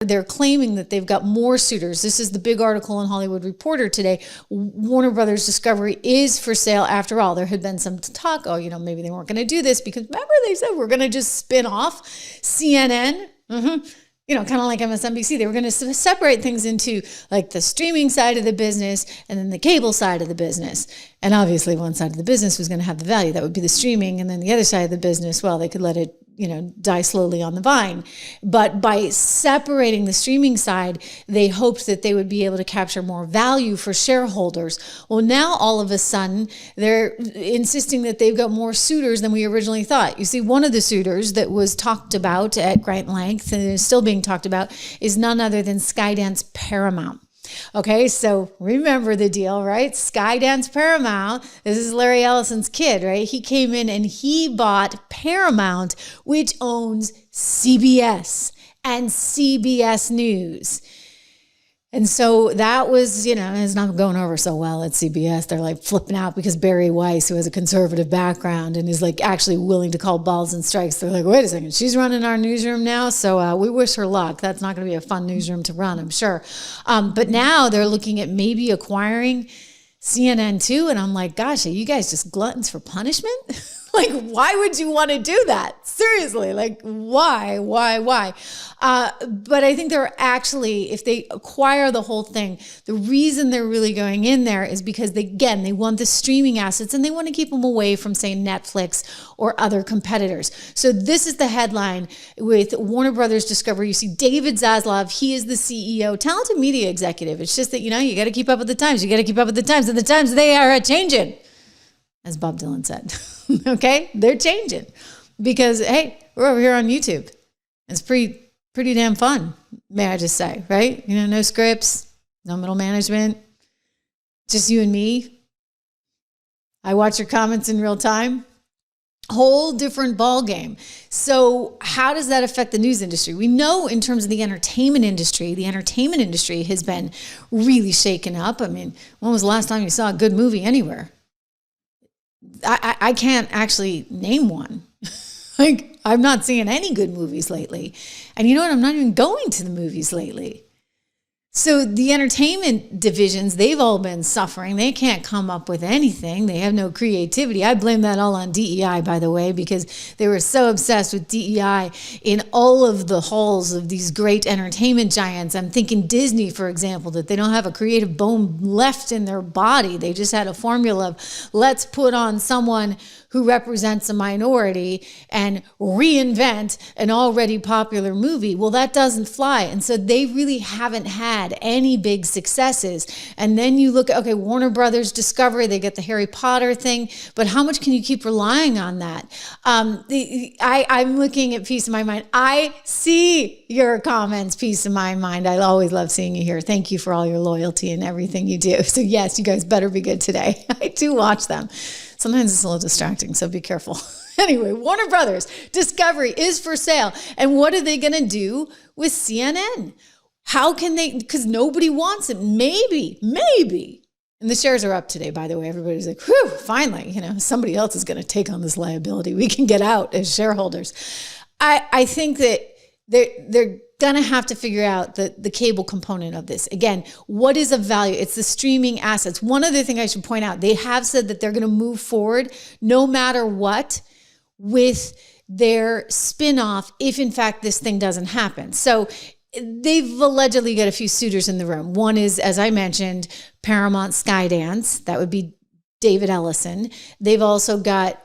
They're claiming that they've got more suitors. This is the big article in Hollywood Reporter today. Warner Brothers Discovery is for sale after all. There had been some talk, maybe they weren't going to do this because remember they said we're going to just spin off CNN. Kind of like MSNBC. They were going to separate things into like the streaming side of the business and then the cable side of the business. And obviously one side of the business was going to have the value. That would be the streaming. And then the other side of the business, well, they could let it die slowly on the vine. But by separating the streaming side, they hoped that they would be able to capture more value for shareholders. Well, now all of a sudden, they're insisting that they've got more suitors than we originally thought. You see, one of the suitors that was talked about at great length and is still being talked about is none other than Skydance Paramount. Okay, so remember the deal, right? Skydance Paramount, this is Larry Ellison's kid, right? He came in and he bought Paramount, which owns CBS and CBS News. And so that was, it's not going over so well at CBS. They're like flipping out because Barry Weiss, who has a conservative background and is like actually willing to call balls and strikes, they're like, wait a second, she's running our newsroom now. So we wish her luck. That's not going to be a fun newsroom to run, I'm sure. But now they're looking at maybe acquiring CNN too. And I'm like, gosh, are you guys just gluttons for punishment? Like, why would you want to do that? Seriously, like, why? But I think they're actually, if they acquire the whole thing, the reason they're really going in there is because they want the streaming assets and they want to keep them away from, say, Netflix or other competitors. So this is the headline with Warner Brothers Discovery. You see David Zaslav, he is the CEO, talented media executive. It's just that, you got to keep up with the times. You got to keep up with the times, and the times they are changing, as Bob Dylan said. Okay, they're changing because, hey, we're over here on YouTube. It's pretty damn fun, may I just say, right? No scripts, no middle management, just you and me. I watch your comments in real time. Whole different ball game. So how does that affect the news industry? We know in terms of the entertainment industry has been really shaken up. I mean, when was the last time you saw a good movie anywhere? I can't actually name one. Like, I'm not seeing any good movies lately. And you know what? I'm not even going to the movies lately. So the entertainment divisions, they've all been suffering. They can't come up with anything. They have no creativity. I blame that all on DEI, by the way, because they were so obsessed with DEI in all of the halls of these great entertainment giants. I'm thinking Disney, for example, that they don't have a creative bone left in their body. They just had a formula of let's put on someone who represents a minority and reinvent an already popular movie. Well, that doesn't fly. And so they really haven't had any big successes. And then you look at, okay, Warner Brothers Discovery, they get the Harry Potter thing, but how much can you keep relying on that? I'm looking at Peace of My Mind. I see your comments, Peace of My Mind. I always love seeing you here. Thank you for all your loyalty and everything you do. So yes, you guys better be good today. I do watch them. Sometimes it's a little distracting, so be careful. Anyway, Warner Brothers Discovery is for sale. And what are they going to do with CNN? How can they, because nobody wants it. Maybe. And the shares are up today, by the way. Everybody's like, whew, finally, somebody else is going to take on this liability. We can get out as shareholders. I think that they're going to have to figure out the cable component of this. Again, what is of value? It's the streaming assets. One other thing I should point out, they have said that they're going to move forward no matter what with their spinoff if in fact this thing doesn't happen. So they've allegedly got a few suitors in the room. One is, as I mentioned, Paramount Skydance. That would be David Ellison. They've also got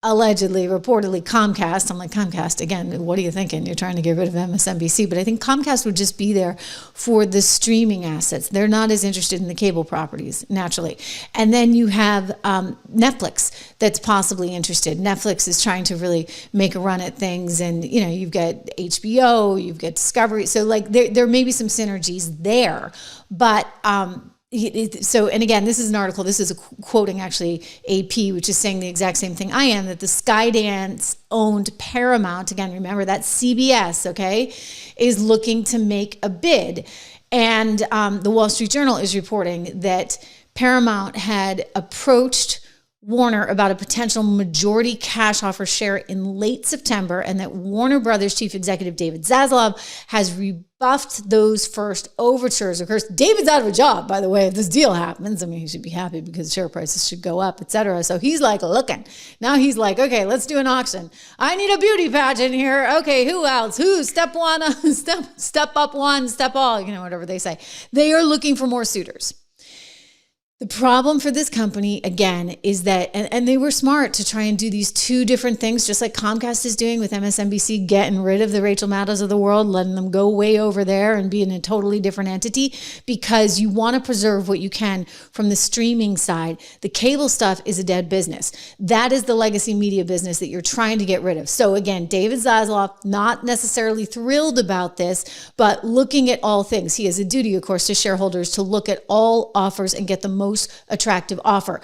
allegedly, reportedly, Comcast. I'm like, Comcast, again, what are you thinking? You're trying to get rid of MSNBC. But I think Comcast would just be there for the streaming assets. They're not as interested in the cable properties, naturally. And then you have Netflix that's possibly interested. Netflix is trying to really make a run at things. And, you've got HBO, you've got Discovery. So, like, there may be some synergies there. But, so, and again, this is an article, this is quoting actually AP, which is saying the exact same thing I am, that the Skydance owned Paramount, again, remember that's CBS, okay, is looking to make a bid. And the Wall Street Journal is reporting that Paramount had approached Warner about a potential majority cash offer share in late September, and that Warner Brothers chief executive David Zaslav has rebuffed those first overtures. Of course, David's out of a job, by the way, if this deal happens. I mean, he should be happy because share prices should go up, etc. So he's like looking. Now he's like, okay, let's do an auction. I need a beauty pageant here. Okay, who else? Who? Step one, step up one, step all, whatever they say. They are looking for more suitors. The problem for this company, again, is that, and they were smart to try and do these two different things, just like Comcast is doing with MSNBC, getting rid of the Rachel Maddows of the world, letting them go way over there and be in a totally different entity, because you want to preserve what you can from the streaming side. The cable stuff is a dead business. That is the legacy media business that you're trying to get rid of. So again, David Zaslav, not necessarily thrilled about this, but looking at all things. He has a duty, of course, to shareholders to look at all offers and get the most attractive offer.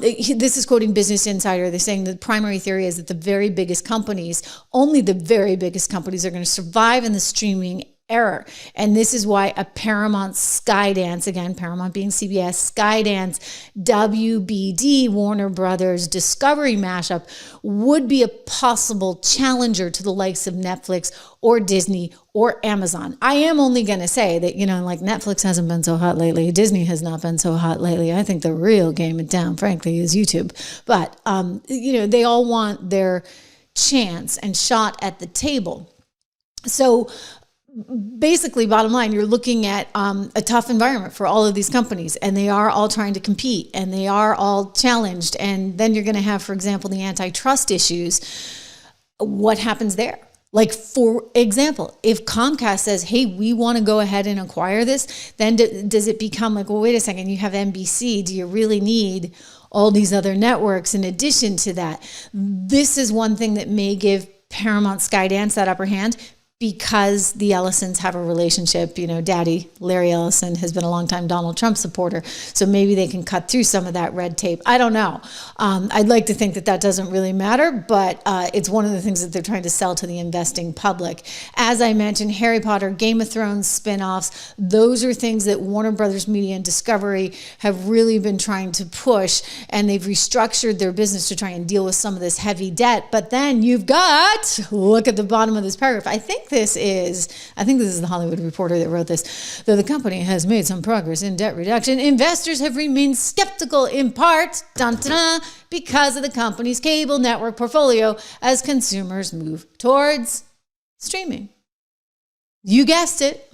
This is quoting Business Insider. They're saying the primary theory is that the very biggest companies, only the very biggest companies, are going to survive in the streaming era. And this is why a Paramount Skydance, again, Paramount being CBS, Skydance, WBD, Warner Brothers, Discovery mashup would be a possible challenger to the likes of Netflix or Disney or Amazon. I am only going to say that, like Netflix hasn't been so hot lately. Disney has not been so hot lately. I think the real game in town, frankly, is YouTube. But, they all want their chance and shot at the table. So basically, bottom line, you're looking at a tough environment for all of these companies, and they are all trying to compete, and they are all challenged. And then you're going to have, for example, the antitrust issues. What happens there? Like, for example, if Comcast says, hey, we want to go ahead and acquire this, then does it become like, well, wait a second, you have NBC. Do you really need all these other networks in addition to that? This is one thing that may give Paramount Skydance that upper hand, because the Ellisons have a relationship. Daddy, Larry Ellison, has been a longtime Donald Trump supporter. So maybe they can cut through some of that red tape. I don't know. I'd like to think that doesn't really matter, but it's one of the things that they're trying to sell to the investing public. As I mentioned, Harry Potter, Game of Thrones spinoffs, those are things that Warner Brothers Media and Discovery have really been trying to push, and they've restructured their business to try and deal with some of this heavy debt. But then you've got, look at the bottom of this paragraph. I think this is the Hollywood Reporter that wrote this. Though the company has made some progress in debt reduction, investors have remained skeptical, in part, because of the company's cable network portfolio as consumers move towards streaming. You guessed it.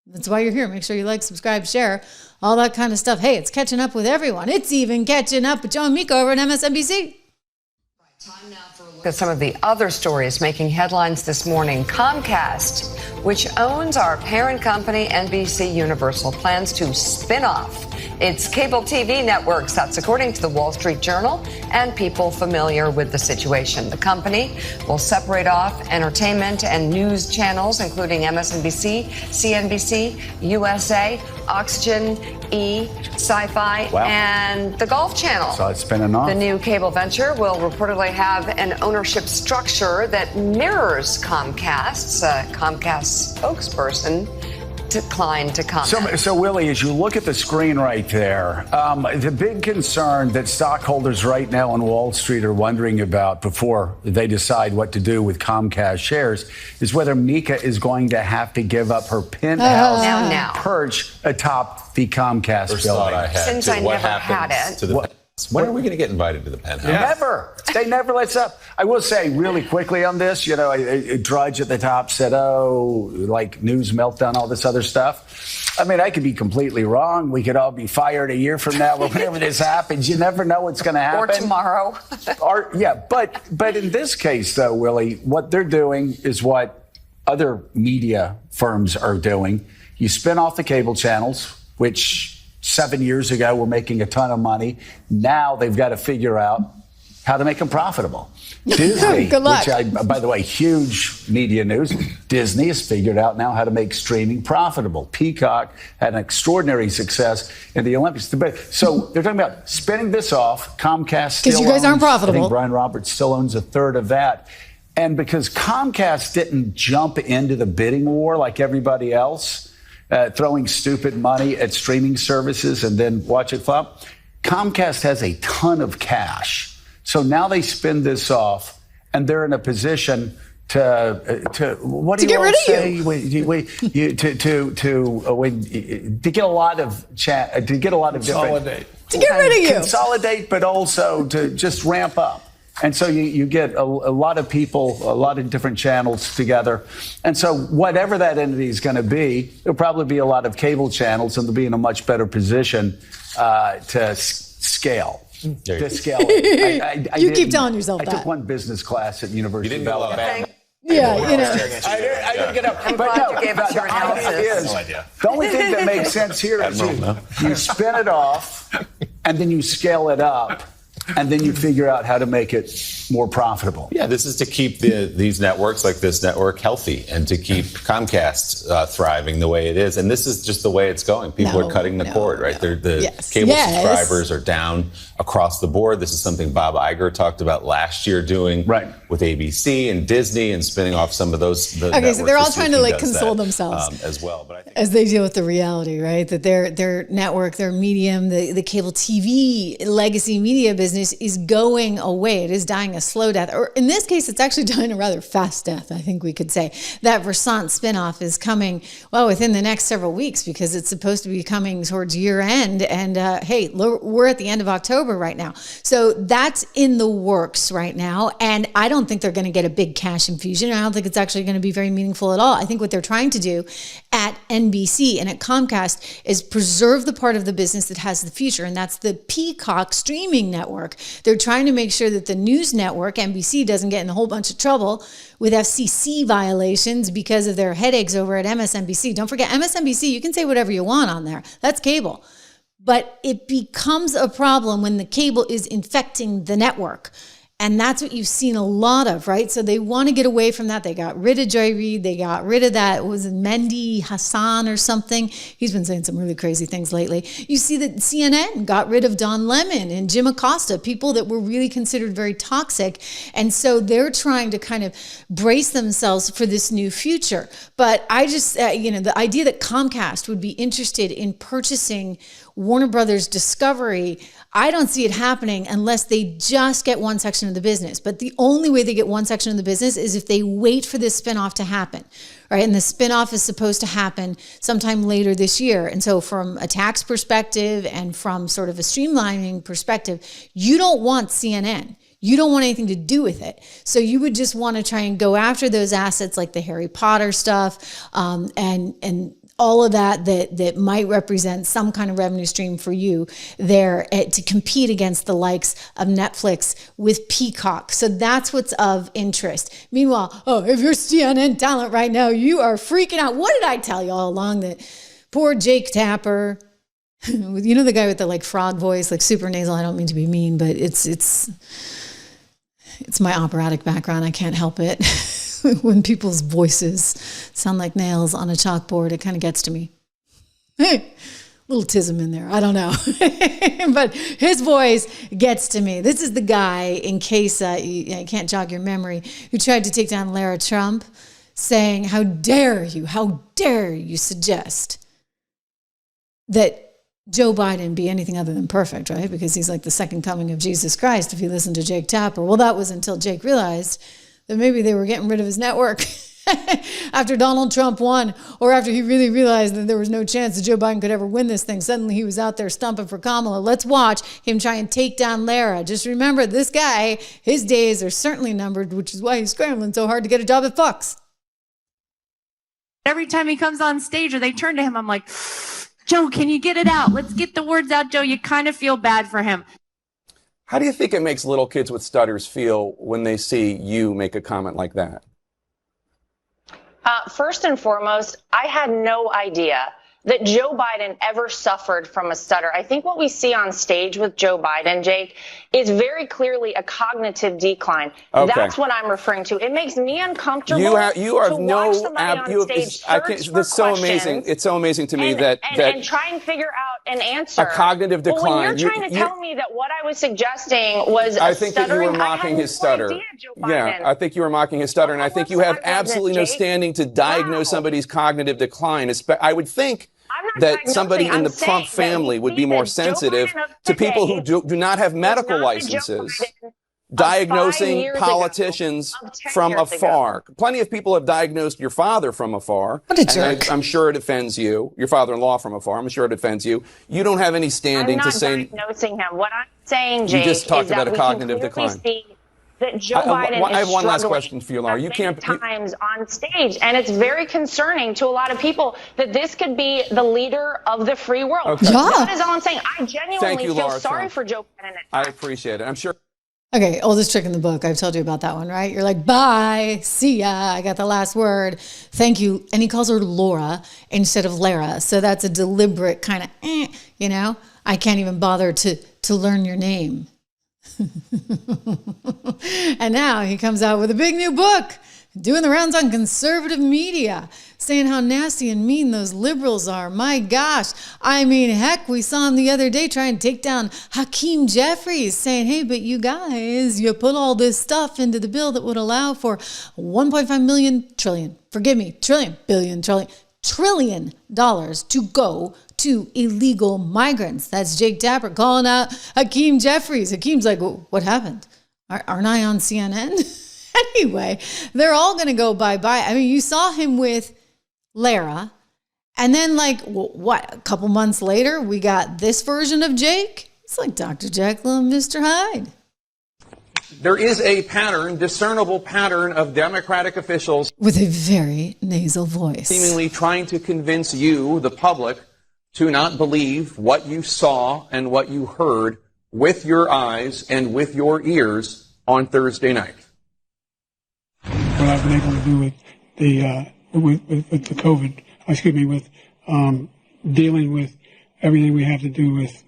That's why you're here. Make sure you like, subscribe, share, all that kind of stuff. Hey, it's catching up with everyone. It's even catching up with Joe and Miko over at MSNBC. Time now for a look at some of the other stories making headlines this morning. Comcast, which owns our parent company, NBC Universal, plans to spin off its cable TV networks. That's according to the Wall Street Journal and people familiar with the situation. The company will separate off entertainment and news channels, including MSNBC, CNBC, USA, Oxygen, E, Sci-Fi, and the Golf Channel. So it's spinning off. The new cable venture will reportedly have an ownership structure that mirrors Comcast's. Comcast spokesperson declined to comment. So Willie, as you look at the screen right there, the big concern that stockholders right now on Wall Street are wondering about before they decide what to do with Comcast shares is whether Mika is going to have to give up her penthouse perch atop the Comcast building. Since I never had it. When are we going to get invited to the penthouse? Never. They never let us up. I will say really quickly on this, a Drudge at the top said, like news meltdown, all this other stuff. I mean, I could be completely wrong. We could all be fired a year from now or whenever this happens. You never know what's going to happen. Or tomorrow. But in this case, though, Willie, what they're doing is what other media firms are doing. You spin off the cable channels, which 7 years ago were making a ton of money. Now they've got to figure out how to make them profitable. Disney, Good luck. which by the way, huge media news. Disney has figured out now how to make streaming profitable. Peacock had an extraordinary success in the Olympics. So they're talking about spinning this off. Comcast still owns, you guys aren't profitable. I think Brian Roberts still owns a third of that. And because Comcast didn't jump into the bidding war like everybody else, throwing stupid money at streaming services and then watch it flop, Comcast has a ton of cash. So now they spin this off, and they're in a position to what do to you get all rid of say? To get a lot of Consolidate. To get rid of you. Consolidate, but also to just ramp up. And so you get a lot of people, a lot of different channels together. And so whatever that entity is going to be, there'll probably be a lot of cable channels, and they'll be in a much better position to scale. To scale it. You keep telling yourself that. I took one business class at University of Alabama. Yeah, I didn't get up. I'm glad you gave us your analysis. No idea. The only thing that makes sense here is you spin it off, and then you scale it up, and then you figure out how to make it more profitable. Yeah, this is to keep these networks like this network healthy and to keep Comcast thriving the way it is. And this is just the way it's going. People are cutting the cord, right? The cable subscribers are down across the board. This is something Bob Iger talked about last year doing with ABC and Disney and spinning off some of those. So they're all trying to console themselves as well. But I think as they deal with the reality, right? That their network, their medium, the cable TV legacy media business is going away. It is dying a slow death, or in this case, it's actually dying a rather fast death. I think we could say that Versant spinoff is coming within the next several weeks, because it's supposed to be coming towards year end. And hey, we're at the end of October right now, so that's in the works right now. And I don't think they're going to get a big cash infusion. I don't think it's actually going to be very meaningful at all. I think what they're trying to do at NBC and at Comcast is preserve the part of the business that has the future, and that's the Peacock streaming network. They're trying to make sure that the news network, NBC, doesn't get in a whole bunch of trouble with FCC violations because of their headaches over at MSNBC. Don't forget, MSNBC, you can say whatever you want on there. That's cable. But it becomes a problem when the cable is infecting the network. And that's what you've seen a lot of, right? So they want to get away from that. They got rid of Joy Reid. They got rid of that. Was it Mehdi Hassan or something? He's been saying some really crazy things lately. You see that CNN got rid of Don Lemon and Jim Acosta, people that were really considered very toxic. And so they're trying to kind of brace themselves for this new future. But I just, the idea that Comcast would be interested in purchasing Warner Brothers Discovery, I don't see it happening unless they just get one section of the business. But the only way they get one section of the business is if they wait for this spinoff to happen, right? And the spinoff is supposed to happen sometime later this year. And so from a tax perspective and from sort of a streamlining perspective, you don't want CNN. You don't want anything to do with it. So you would just want to try and go after those assets like the Harry Potter stuff, and all of that might represent some kind of revenue stream for you there to compete against the likes of Netflix with Peacock. So that's what's of interest. Meanwhile, if you're CNN talent right now, you are freaking out. What did I tell you all along? That poor Jake Tapper, you know, the guy with the frog voice, super nasal. I don't mean to be mean, but it's my operatic background. I can't help it. When people's voices sound like nails on a chalkboard, it kind of gets to me. Hey, little tism in there. I don't know. But his voice gets to me. This is the guy, in case I can't jog your memory, who tried to take down Lara Trump, saying, how dare you suggest that Joe Biden be anything other than perfect, right? Because he's like the second coming of Jesus Christ if you listen to Jake Tapper. Well, that was until Jake realized that maybe they were getting rid of his network after Donald Trump won, or after he really realized that there was no chance that Joe Biden could ever win this thing. Suddenly he was out there stumping for Kamala. Let's watch him try and take down Lara. Just remember, this guy, his days are certainly numbered, which is why he's scrambling so hard to get a job at Fox. Every time he comes on stage or they turn to him, I'm like, Joe, can you get it out? Let's get the words out, Joe. You kind of feel bad for him. How do you think it makes little kids with stutters feel when they see you make a comment like that? First and foremost, I had no idea that Joe Biden ever suffered from a stutter. I think what we see on stage with Joe Biden, Jake, is very clearly a cognitive decline. Okay. That's what I'm referring to. It makes me uncomfortable you have to no watch somebody on stage That's so amazing. It's so amazing to me that try and figure out an answer. A cognitive decline. Well, when you're trying to tell me that what I was suggesting was I think that you were mocking his stutter. Yeah, I think you were mocking his stutter, and I think you have absolutely no standing to diagnose somebody's cognitive decline. I would think that somebody in the Trump family would be more sensitive to people who do not have medical licenses diagnosing politicians from afar. Plenty of people have diagnosed your father from afar. What a jerk. And I'm sure it offends you. Your father-in-law from afar. I'm sure it offends you. You don't have any standing to say. I'm not diagnosing him. What I'm saying, Jake, you just talked is about that a cognitive decline. That Joe Biden I have one last struggling question for you, Laura. You can't times on stage, and it's very concerning to a lot of people that this could be the leader of the free world. Okay. Yeah. That is all I'm saying. I genuinely feel Laura sorry Trump. for Joe Biden. I appreciate it. I'm sure. Okay, oldest trick in the book. I've told you about that one, right? You're like, bye, see ya, I got the last word, thank you. And he calls her Laura instead of Lara. So that's a deliberate kind of, I can't even bother to learn your name. And now he comes out with a big new book, doing the rounds on conservative media, saying how nasty and mean those liberals are. My gosh. I mean, heck, we saw him the other day trying to take down Hakeem Jeffries, saying, hey, but you guys, you put all this stuff into the bill that would allow for trillion dollars to go to illegal migrants. That's Jake Tapper calling out Hakeem Jeffries. Hakeem's like, well, what happened? Aren't I on CNN? Anyway, they're all going to go bye-bye. I mean, you saw him with Lara, and then a couple months later, we got this version of Jake. It's like Dr. Jekyll and Mr. Hyde. There is a discernible pattern of Democratic officials with a very nasal voice, seemingly trying to convince you, the public, to not believe what you saw and what you heard with your eyes and with your ears on Thursday night. What I've been able to do with the COVID, with dealing with everything we have to do with,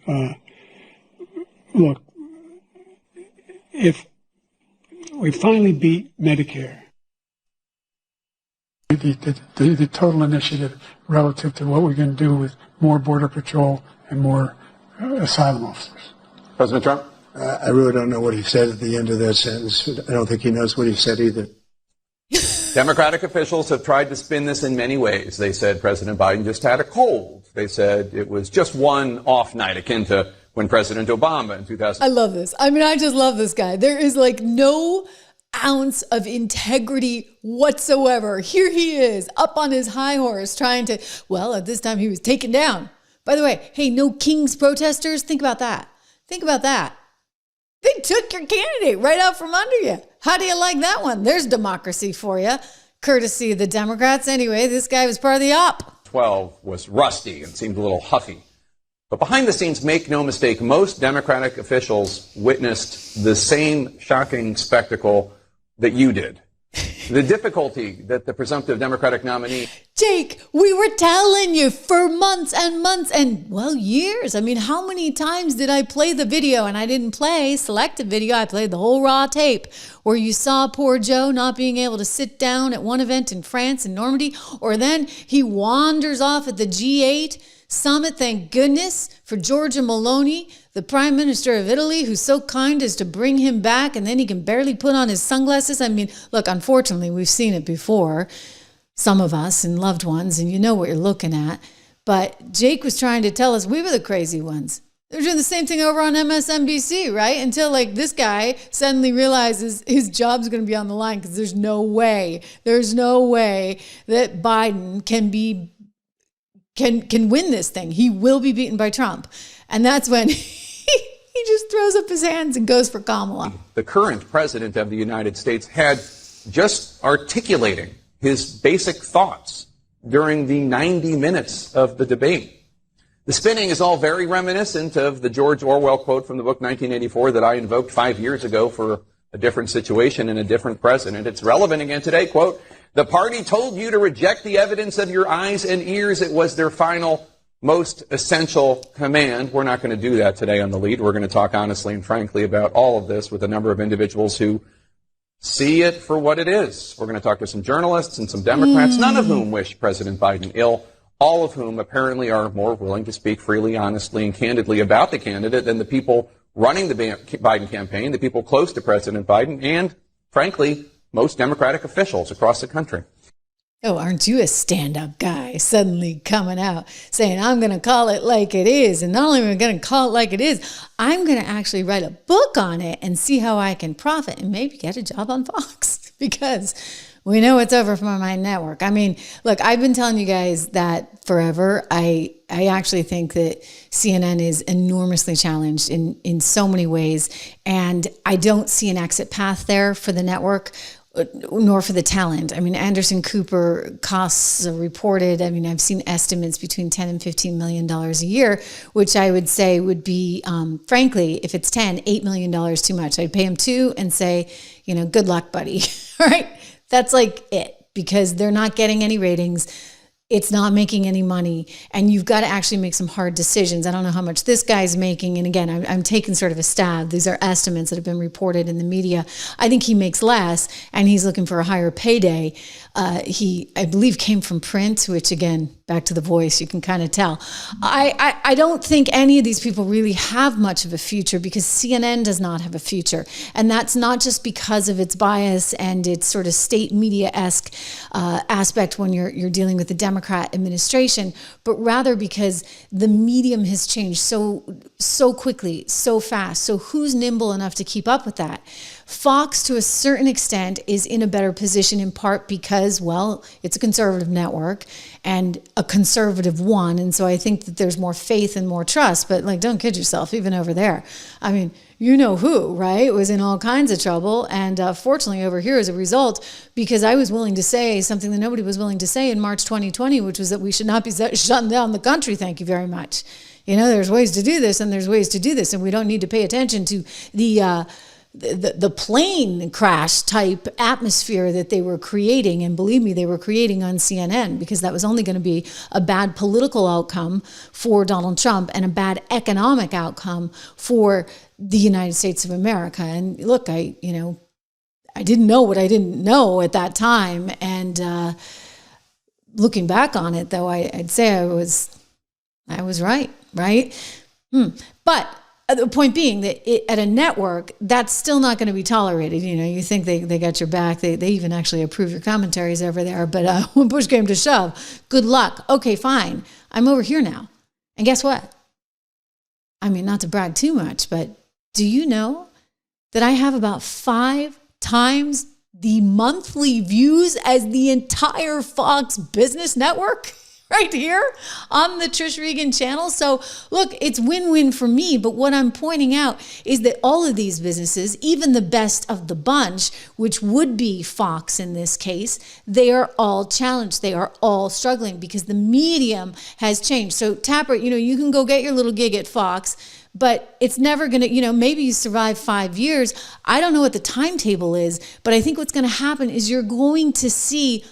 look, if we finally beat Medicare, the total initiative relative to what we're going to do with more Border Patrol and more asylum officers. President Trump? I really don't know what he said at the end of that sentence. I don't think he knows what he said either. Democratic officials have tried to spin this in many ways. They said President Biden just had a cold. They said it was just one off night, akin to when President Obama in 2000. I love this. I mean, I just love this guy. There is no ounce of integrity whatsoever. Here he is up on his high horse trying to, at this time he was taken down. By the way, hey, no King's protesters. Think about that. They took your candidate right out from under you. How do you like that one? There's democracy for you, courtesy of the Democrats. Anyway, this guy was part of the op. 12 was rusty and seemed a little huffy. But behind the scenes, make no mistake, most Democratic officials witnessed the same shocking spectacle that you did. The difficulty that the presumptive Democratic nominee... Jake, we were telling you for months and months and, years. I mean, how many times did I play the video? And I didn't play selected video. I played the whole raw tape where you saw poor Joe not being able to sit down at one event in France in Normandy. Or then he wanders off at the G8 summit. Thank goodness for Giorgia Meloni, the Prime Minister of Italy, who's so kind as to bring him back, and then he can barely put on his sunglasses. I mean, look, unfortunately, we've seen it before, some of us and loved ones, and you know what you're looking at. But Jake was trying to tell us we were the crazy ones. They're doing the same thing over on MSNBC, right? Until this guy suddenly realizes his job's going to be on the line because there's no way that Biden can win this thing. He will be beaten by Trump. And that's when he just throws up his hands and goes for Kamala. The current president of the United States had just articulating his basic thoughts during the 90 minutes of the debate. The spinning is all very reminiscent of the George Orwell quote from the book 1984 that I invoked 5 years ago for a different situation and a different president. It's relevant again today. Quote, "The party told you to reject the evidence of your eyes and ears. It was their final, most essential command." We're not going to do that today on The Lead. We're going to talk honestly and frankly about all of this with a number of individuals who see it for what it is. We're going to talk to some journalists and some Democrats, none of whom wish President Biden ill, all of whom apparently are more willing to speak freely, honestly, and candidly about the candidate than the people running the Biden campaign, the people close to President Biden, and, frankly, most Democratic officials across the country. Oh, aren't you a stand-up guy suddenly coming out saying, I'm going to call it like it is. And not only am I going to call it like it is, I'm going to actually write a book on it and see how I can profit and maybe get a job on Fox because we know it's over from my network. I mean, look, I've been telling you guys that forever. I actually think that CNN is enormously challenged in so many ways. And I don't see an exit path there for the network, nor for the talent. I mean, Anderson Cooper costs are reported. I mean, I've seen estimates between $10 and $15 million a year, which I would say would be, frankly, if it's $8 million too much. I'd pay him $2 and say, good luck, buddy. All right. That's like it, because they're not getting any ratings. It's not making any money, and you've got to actually make some hard decisions. I don't know how much this guy's making, and again, I'm taking sort of a stab. These are estimates that have been reported in the media. I think he makes less, and he's looking for a higher payday. He, I believe, came from print, which again, back to the voice, you can kind of tell. I don't think any of these people really have much of a future, because CNN does not have a future. And that's not just because of its bias and its sort of state media-esque aspect when you're dealing with the Democrat administration, but rather because the medium has changed so quickly, so fast. So who's nimble enough to keep up with that? Fox, to a certain extent, is in a better position, in part because, well, it's a conservative network and a conservative one. And so I think that there's more faith and more trust. But don't kid yourself, even over there. I mean, you know who, right? Was in all kinds of trouble. And fortunately over here as a result, because I was willing to say something that nobody was willing to say in March 2020, which was that we should not be shutting down the country. Thank you very much. There's ways to do this and there's ways to do this. And we don't need to pay attention to the plane crash type atmosphere that they were creating. And believe me, they were creating on CNN, because that was only going to be a bad political outcome for Donald Trump and a bad economic outcome for the United States of America. And look, I didn't know what I didn't know at that time. And looking back on it, though, I'd say I was right? But the point being that at a network, that's still not going to be tolerated. You think they got your back. They even actually approve your commentaries over there. But when push came to shove, good luck. Okay, fine. I'm over here now. And guess what? I mean, not to brag too much, but do you know that I have about 5 times the monthly views as the entire Fox Business Network? Right here on the Trish Regan channel. So look, it's win-win for me. But what I'm pointing out is that all of these businesses, even the best of the bunch, which would be Fox in this case, they are all challenged. They are all struggling because the medium has changed. So Tapper, you can go get your little gig at Fox, but it's never going to, maybe you survive 5 years. I don't know what the timetable is, but I think what's going to happen is you're going to see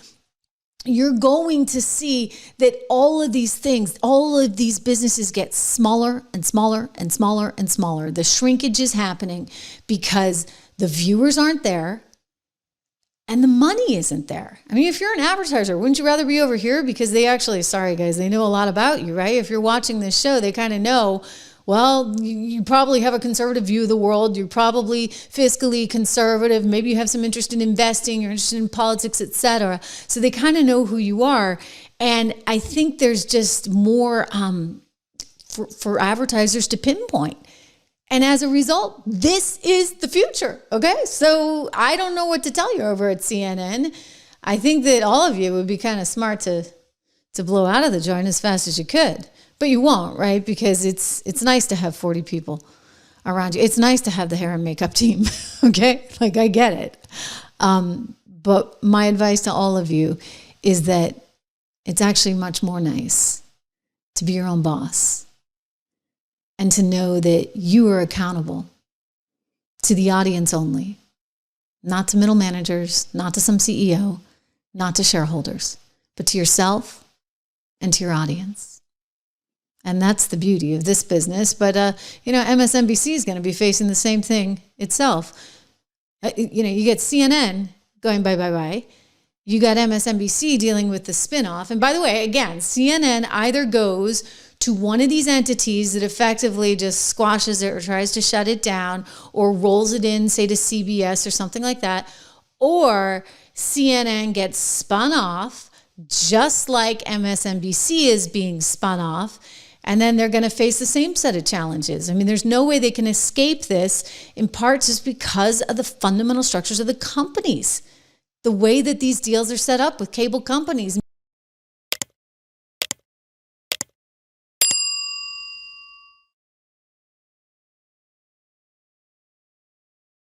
that all of these things, all of these businesses get smaller and smaller and smaller and smaller. The shrinkage is happening because the viewers aren't there and the money isn't there. I mean, if you're an advertiser, wouldn't you rather be over here? Because they actually, sorry guys, they know a lot about you, right? If you're watching this show, they kind of know, well, you probably have a conservative view of the world. You're probably fiscally conservative. Maybe you have some interest in investing. You're interested in politics, etc. So they kind of know who you are. And I think there's just more for advertisers to pinpoint. And as a result, this is the future. Okay, so I don't know what to tell you over at CNN. I think that all of you would be kind of smart to blow out of the joint as fast as you could. But you won't, right? Because it's nice to have 40 people around you. It's nice to have the hair and makeup team, okay? I get it. But my advice to all of you is that it's actually much more nice to be your own boss and to know that you are accountable to the audience only, not to middle managers, not to some CEO, not to shareholders, but to yourself and to your audience. And that's the beauty of this business. But, MSNBC is going to be facing the same thing itself. You get CNN going bye. You got MSNBC dealing with the spinoff. And by the way, again, CNN either goes to one of these entities that effectively just squashes it or tries to shut it down or rolls it in, say, to CBS or something like that, or CNN gets spun off just like MSNBC is being spun off. And then they're going to face the same set of challenges. I mean, there's no way they can escape this, in part just because of the fundamental structures of the companies, the way that these deals are set up with cable companies.